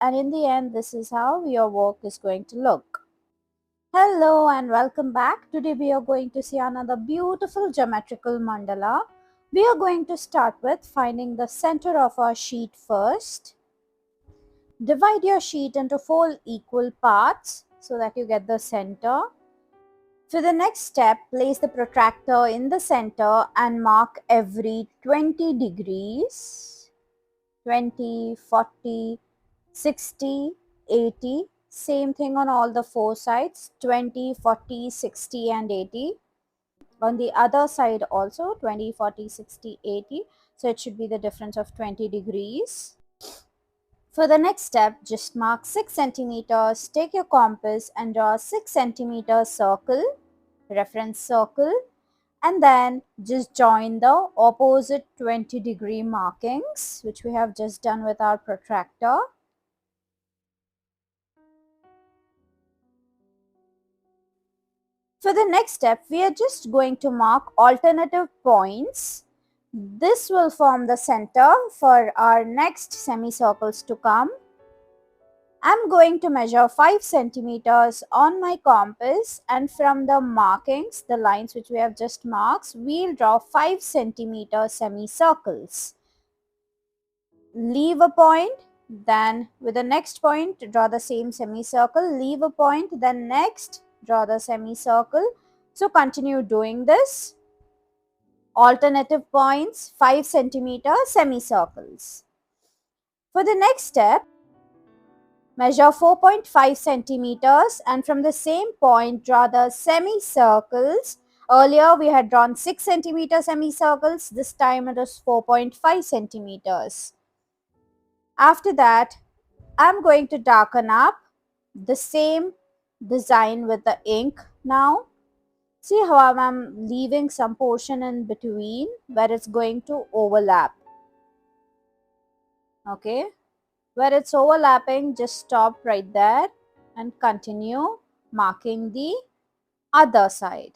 and in the end this is how your work is going to look. Hello and welcome back. Today we are going to see another beautiful geometrical mandala. We are going to start with finding the center of our sheet first. Divide your sheet into 4 equal parts so that you get the center. For the next step, place the protractor in the center and mark every 20 degrees. 20, 40, 60, 80. Same thing on all the 4 sides, 20, 40, 60 and 80. On the other side also 20, 40, 60, 80. So it should be the difference of 20 degrees. For the next step, just mark 6 centimeters, take your compass and draw a 6 centimeter circle, reference circle, and then just join the opposite 20-degree markings which we have just done with our protractor. For the next step, we are just going to mark alternative points. This will form the center for our next semicircles to come. I'm going to measure 5 centimeters on my compass, and from the markings, the lines which we have just marked, we'll draw 5 centimeter semicircles. Leave a point, then with the next point draw the same semicircle, leave a point, then next draw the semicircle. So continue doing this. Alternative points, 5 centimeter semicircles. For the next step, measure 4.5 centimeters and from the same point draw the semicircles. Earlier we had drawn 6 centimeter semicircles, this time it is 4.5 centimeters. After that, I'm going to darken up the same design with the ink now. See how I'm leaving some portion in between where it's going to overlap. Okay, where it's overlapping, just stop right there and continue marking the other side.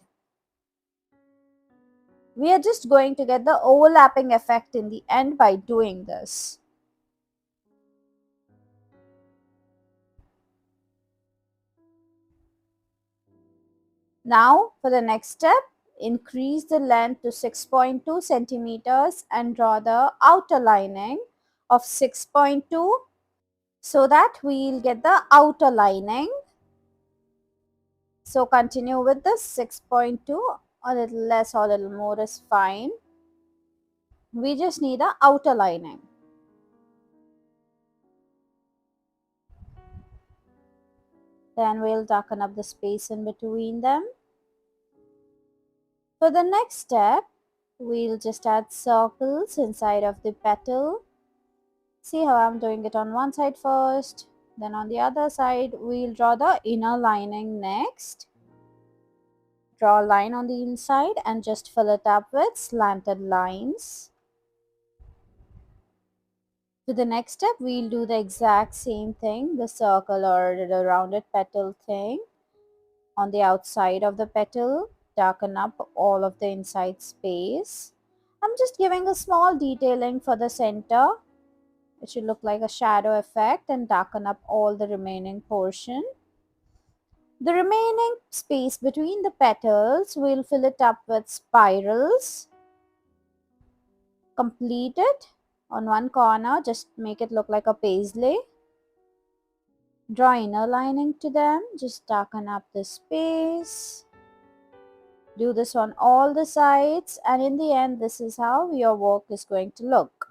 We are just going to get the overlapping effect in the end by doing this. Now for the next step, increase the length to 6.2 centimeters and draw the outer lining of 6.2 so that we'll get the outer lining. So continue with the 6.2, a little less or a little more is fine. We just need the outer lining. Then we'll darken up the space in between them. For the next step, we'll just add circles inside of the petal. See how I'm doing it on one side first, then on the other side we'll draw the inner lining next. Draw a line on the inside and just fill it up with slanted lines. To the next step, we'll do the exact same thing, the circle or the rounded petal thing. On the outside of the petal, darken up all of the inside space. I'm just giving a small detailing for the center. It should look like a shadow effect and darken up all the remaining portion. The remaining space between the petals, we'll fill it up with spirals. Complete it. On one corner, just make it look like a paisley. Draw inner lining to them, just darken up the space. Do this on all the sides, and in the end this is how your work is going to look.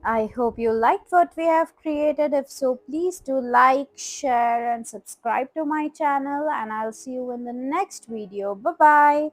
I hope you liked what we have created. If so, please do like, share and subscribe to my channel, and I'll see you in the next video. Bye bye.